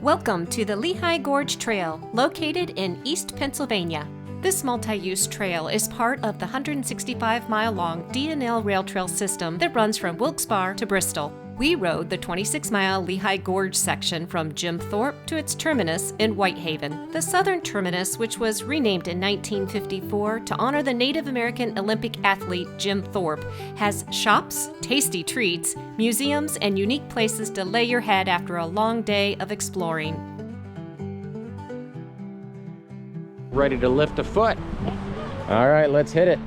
Welcome to the Lehigh Gorge Trail, located in East Pennsylvania. This multi-use trail is part of the 165-mile-long D&L rail trail system that runs from Wilkes-Barre to Bristol. We rode the 26-mile Lehigh Gorge section from Jim Thorpe to its terminus in Whitehaven. The southern terminus, which was renamed in 1954 to honor the Native American Olympic athlete Jim Thorpe, has shops, tasty treats, museums, and unique places to lay your head after a long day of exploring. Ready to lift a foot? All right, let's hit it.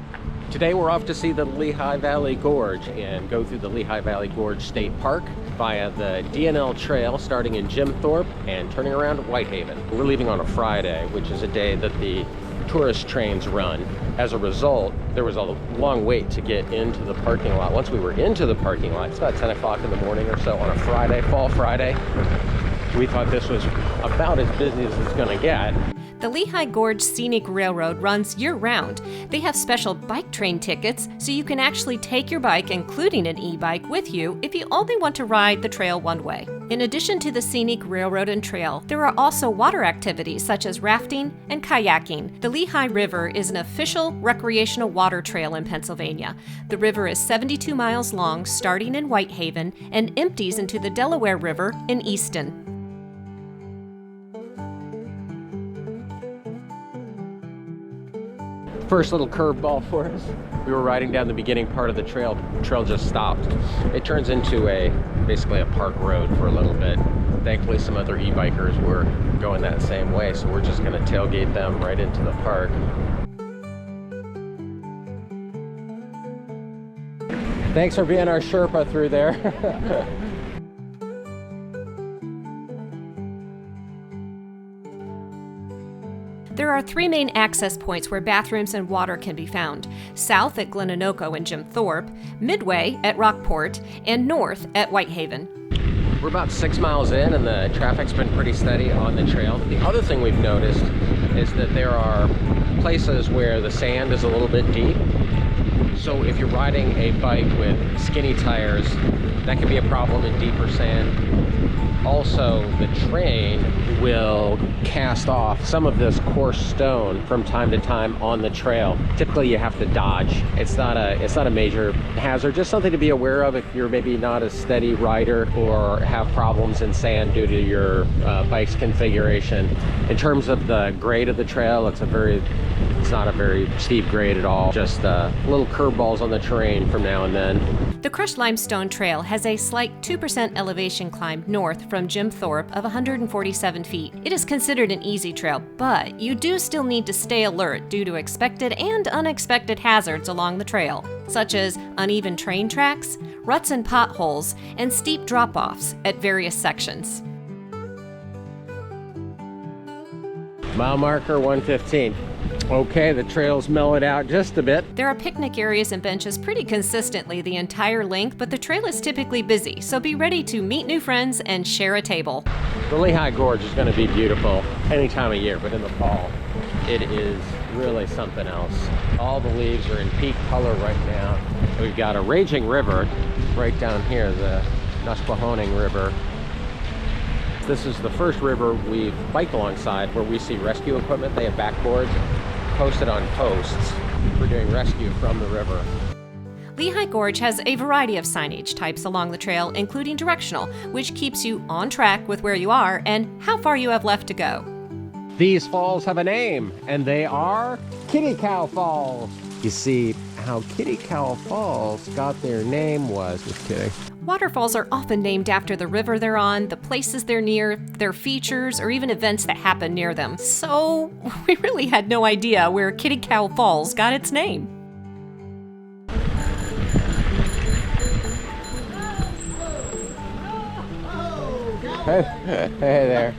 Today we're off to see the Lehigh Valley Gorge and go through the Lehigh Valley Gorge State Park via the D&L Trail starting in Jim Thorpe and turning around at Whitehaven. We're leaving on a Friday, which is a day that the tourist trains run. As a result, there was a long wait to get into the parking lot. Once we were into the parking lot, it's about 10 o'clock in the morning or so on a Friday, Fall Friday. We thought this was about as busy as it's gonna get. The Lehigh Gorge Scenic Railway runs year-round. They have special bike train tickets, so you can actually take your bike, including an e-bike, with you if you only want to ride the trail one way. In addition to the scenic railroad and trail, there are also water activities such as rafting and kayaking. The Lehigh River is an official recreational water trail in Pennsylvania. The river is 72 miles long, starting in Whitehaven, and empties into the Delaware River in Easton. First little curveball for us. We were riding down the beginning part of the trail. The trail just stopped. It turns into basically a park road for a little bit. Thankfully, some other e-bikers were going that same way, so we're just gonna tailgate them right into the park. Thanks for being our Sherpa through there. There are three main access points where bathrooms and water can be found: south at Glen Onoko and Jim Thorpe, midway at Rockport, and north at Whitehaven. We're about 6 miles in and the traffic's been pretty steady on the trail. The other thing we've noticed is that there are places where the sand is a little bit deep. So if you're riding a bike with skinny tires, that can be a problem in deeper sand. Also, the train will cast off some of this coarse stone from time to time on the trail. Typically, you have to dodge. It's not a major hazard, just something to be aware of if you're maybe not a steady rider or have problems in sand due to your bike's configuration. In terms of the grade of the trail, it's not a very steep grade at all. Just little curveballs on the terrain from now and then. The crushed limestone trail has a slight 2% elevation climb north from Jim Thorpe of 147 feet. It is considered an easy trail, but you do still need to stay alert due to expected and unexpected hazards along the trail, such as uneven train tracks, ruts and potholes, and steep drop-offs at various sections. Mile marker 115. Okay, the trail's mellowed out just a bit. There are picnic areas and benches pretty consistently the entire length, but the trail is typically busy, so be ready to meet new friends and share a table. The Lehigh Gorge is going to be beautiful any time of year, but in the fall, it is really something else. All the leaves are in peak color right now. We've got a raging river right down here, the Nesquehoning River. This is the first river we've biked alongside where we see rescue equipment. They have backboards posted on posts for doing rescue from the river. Lehigh Gorge has a variety of signage types along the trail, including directional, which keeps you on track with where you are and how far you have left to go. These falls have a name, and they are Kitty Cow Falls. You see, how Kitty Cow Falls got their name was, just kidding. Waterfalls are often named after the river they're on, the places they're near, their features, or even events that happen near them. So we really had no idea where Kitty Cow Falls got its name. Hey there.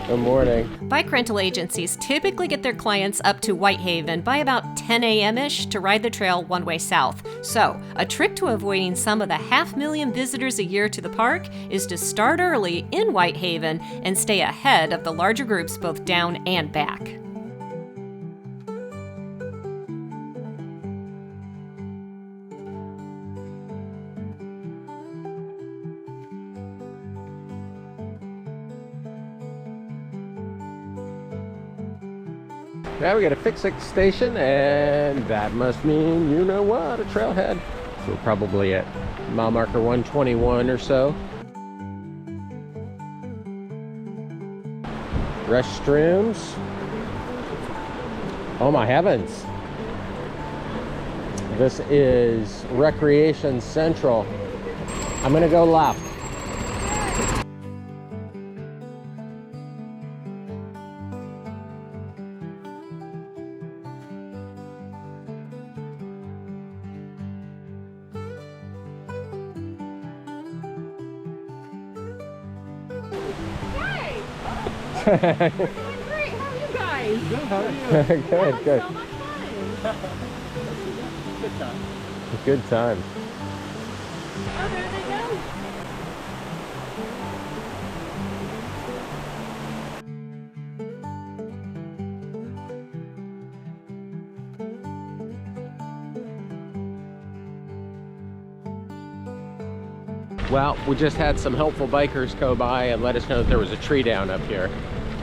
Good morning. Bike rental agencies typically get their clients up to Whitehaven by about 10 a.m.-ish to ride the trail one way south. So, a trick to avoiding some of the 500,000 visitors a year to the park is to start early in Whitehaven and stay ahead of the larger groups both down and back. Now we got a fix-it station, and that must mean, you know what, a trailhead. So we're probably at mile marker 121 or so. Restrooms. Oh my heavens. This is Recreation Central. I'm gonna go left. Great. How are you guys? Good, how are you? Good, good. So much fun. Good time. Good time. Oh, there they go. Well, we just had some helpful bikers go by and let us know that there was a tree down up here.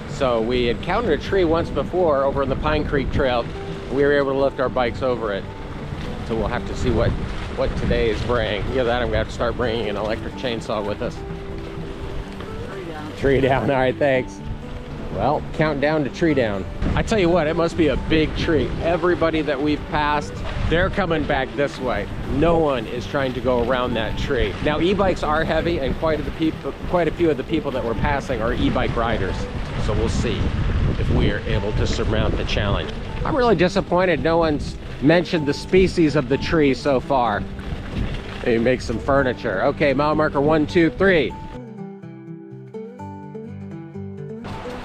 So we encountered a tree once before over in the Pine Creek Trail. We were able to lift our bikes over it. So we'll have to see what today is bringing. Yeah, that I'm gonna have to start bringing an electric chainsaw with us. Tree down. Tree down, all right, thanks. Well, count down to tree down. I tell you what, it must be a big tree. Everybody that we've passed, they're coming back this way. No one is trying to go around that tree. Now, e-bikes are heavy, and quite a few of the people that we're passing are e-bike riders. So we'll see if we are able to surmount the challenge. I'm really disappointed no one's mentioned the species of the tree so far. Maybe make some furniture. Okay, mile marker 1, 2, 3.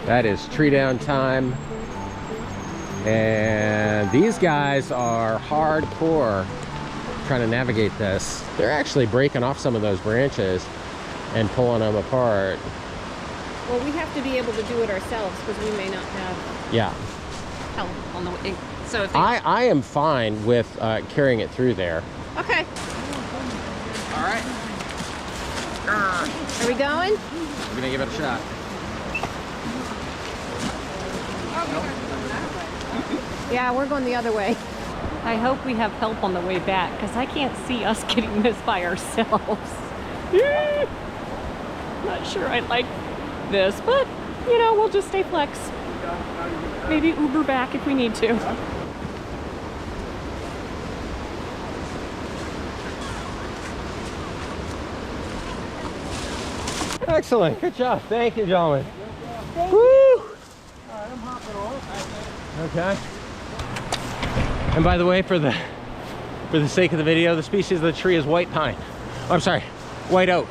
That is tree down time. And these guys are hardcore trying to navigate this. They're actually breaking off some of those branches and pulling them apart. Well, we have to be able to do it ourselves because we may not have Yeah. help on the way. So if they... I am fine with carrying it through there. Okay. All right. Are we going? I'm gonna give it a shot. Yeah, we're going the other way. I hope we have help on the way back because I can't see us getting this by ourselves. Not sure I like this, but you know, we'll just stay flex. Maybe Uber back if we need to. Excellent. Good job. Thank you, gentlemen. Thank Woo! All right, I'm hopping off. Okay. And by the way, for the sake of the video, the species of the tree is white pine. Oh, I'm sorry, white oak.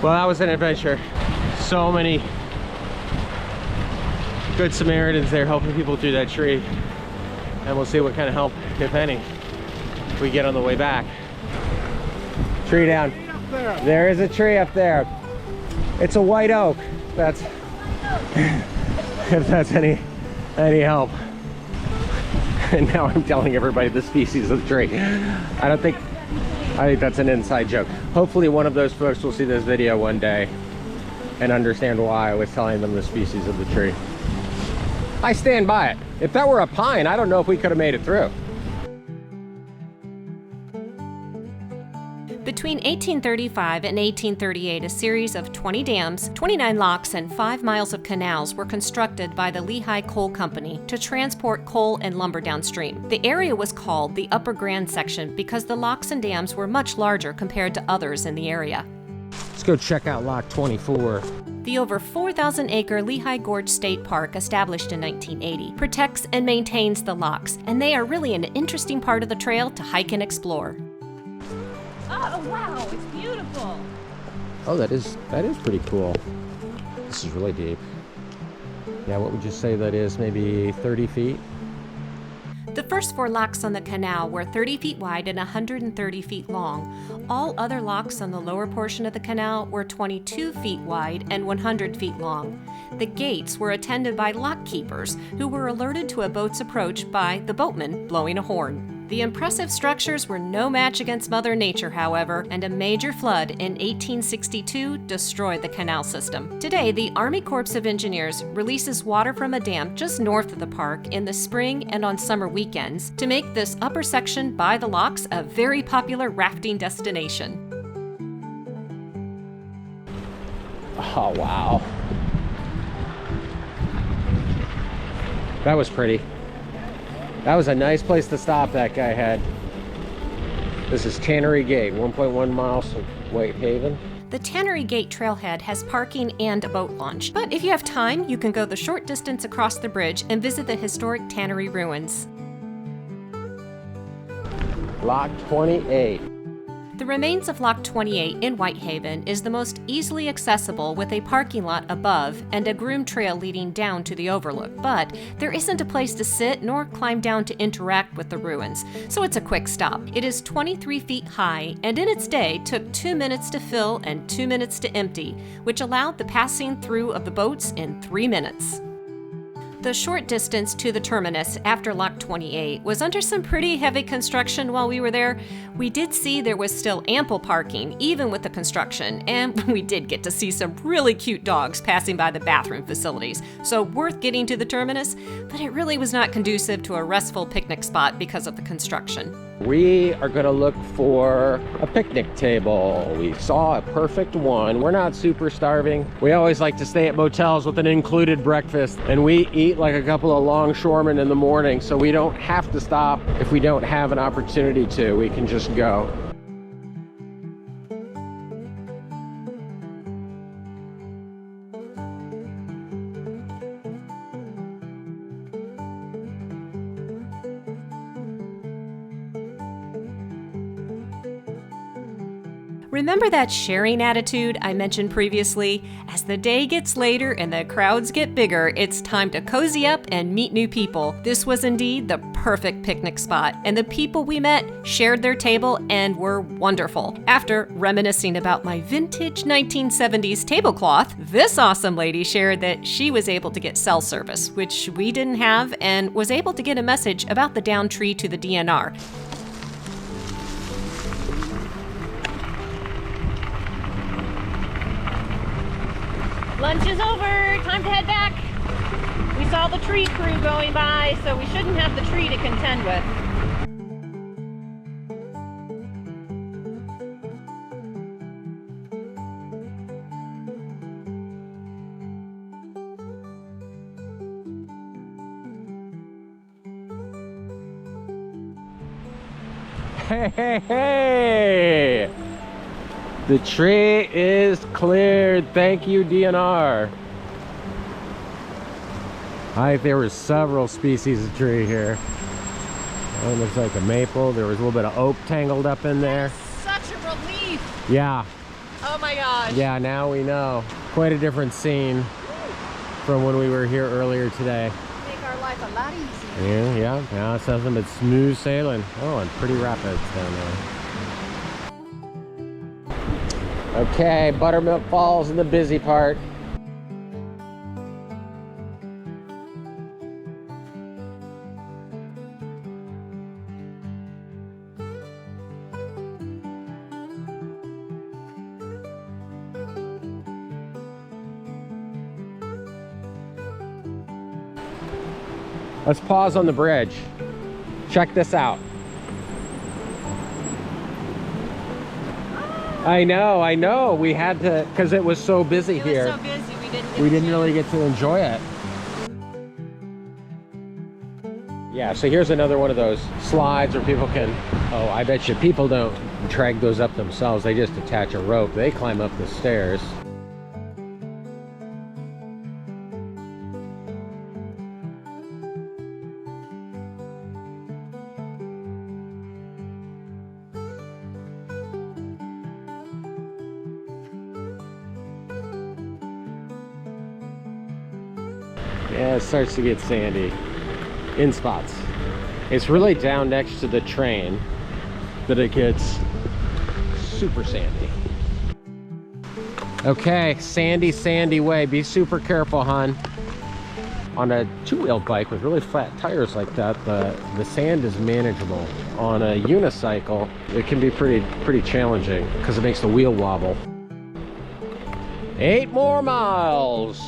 Well, that was an adventure. So many good Samaritans there helping people through that tree. And we'll see what kind of help, if any, we get on the way back. Tree down. There is a tree up there. It's a white oak. That's if that's any help. And now I'm telling everybody the species of the tree. I think that's an inside joke. Hopefully one of those folks will see this video one day and understand why I was telling them the species of the tree. I stand by it. If that were a pine, I don't know if we could have made it through. Between 1835 and 1838, a series of 20 dams, 29 locks, and 5 miles of canals were constructed by the Lehigh Coal Company to transport coal and lumber downstream. The area was called the Upper Grand Section because the locks and dams were much larger compared to others in the area. Let's go check out Lock 24. The over 4,000-acre Lehigh Gorge State Park, established in 1980, protects and maintains the locks, and they are really an interesting part of the trail to hike and explore. Oh, wow, it's beautiful. Oh, that is pretty cool. This is really deep. Yeah, what would you say that is? Maybe 30 feet? The first 4 locks on the canal were 30 feet wide and 130 feet long. All other locks on the lower portion of the canal were 22 feet wide and 100 feet long. The gates were attended by lock keepers who were alerted to a boat's approach by the boatman blowing a horn. The impressive structures were no match against Mother Nature, however, and a major flood in 1862 destroyed the canal system. Today, the Army Corps of Engineers releases water from a dam just north of the park in the spring and on summer weekends to make this upper section by the locks a very popular rafting destination. Oh, wow. That was pretty. That was a nice place to stop that guy had. This is Tannery Gate, 1.1 miles from Whitehaven. The Tannery Gate Trailhead has parking and a boat launch, but if you have time, you can go the short distance across the bridge and visit the historic Tannery ruins. Lock 28. The remains of Lock 28 in Whitehaven is the most easily accessible with a parking lot above and a groomed trail leading down to the Overlook, but there isn't a place to sit nor climb down to interact with the ruins, so it's a quick stop. It is 23 feet high and in its day took 2 minutes to fill and 2 minutes to empty, which allowed the passing through of the boats in 3 minutes. The short distance to the terminus after Lock 28 was under some pretty heavy construction while we were there. We did see there was still ample parking, even with the construction, and we did get to see some really cute dogs passing by the bathroom facilities, so worth getting to the terminus, but it really was not conducive to a restful picnic spot because of the construction. We are gonna look for a picnic table. We saw a perfect one. We're not super starving. We always like to stay at motels with an included breakfast, and we eat like a couple of longshoremen in the morning, so we don't have to stop if we don't have an opportunity to. We can just go. Remember that sharing attitude I mentioned previously? As the day gets later and the crowds get bigger, it's time to cozy up and meet new people. This was indeed the perfect picnic spot, and the people we met shared their table and were wonderful. After reminiscing about my vintage 1970s tablecloth, this awesome lady shared that she was able to get cell service, which we didn't have, and was able to get a message about the down tree to the DNR. Lunch is over, time to head back. We saw the tree crew going by, so we shouldn't have the tree to contend with. Hey, hey, hey! The tree is cleared. Thank you, DNR. There were several species of tree here. Oh, it looks like a maple. There was a little bit of oak tangled up in there. Such a relief. Yeah. Oh my gosh. Yeah, now we know. Quite a different scene from when we were here earlier today. Make our life a lot easier. Yeah. It's nothing but smooth sailing. Oh, and pretty rapids down there. Okay, Buttermilk Falls in the busy part. Let's pause on the bridge. Check this out. I know. We had to, because it was so busy here. It was so busy, we didn't really get to enjoy it. Yeah, so here's another one of those slides where people can, oh, I bet you people don't drag those up themselves. They just attach a rope. They climb up the stairs. Yeah, it starts to get sandy in spots. It's really down next to the train that it gets super sandy. Okay, sandy way. Be super careful, hon. On a two-wheel bike with really flat tires like that, the sand is manageable. On a unicycle, it can be pretty challenging because it makes the wheel wobble. 8 more miles.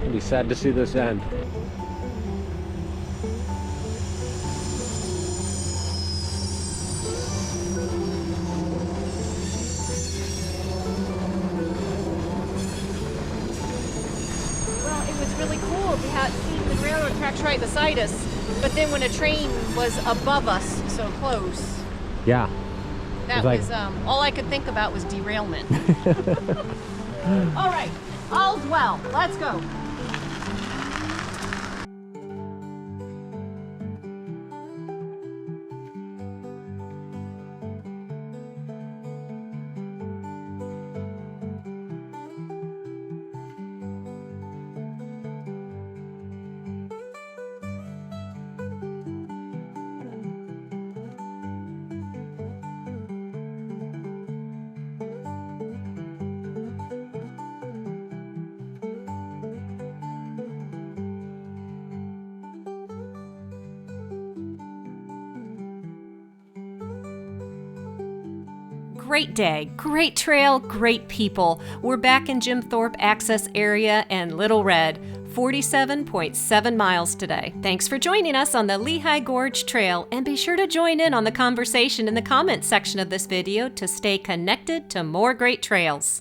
I'll be sad to see this end. Really cool to have seen the railroad tracks right beside us, but then when a train was above us so close, yeah, that was all I could think about was derailment. All right, all's well, let's go. Great day, great trail, great people. We're back in Jim Thorpe access area and Little Red, 47.7 miles today. Thanks for joining us on the Lehigh Gorge Trail, and be sure to join in on the conversation in the comments section of this video to stay connected to more great trails.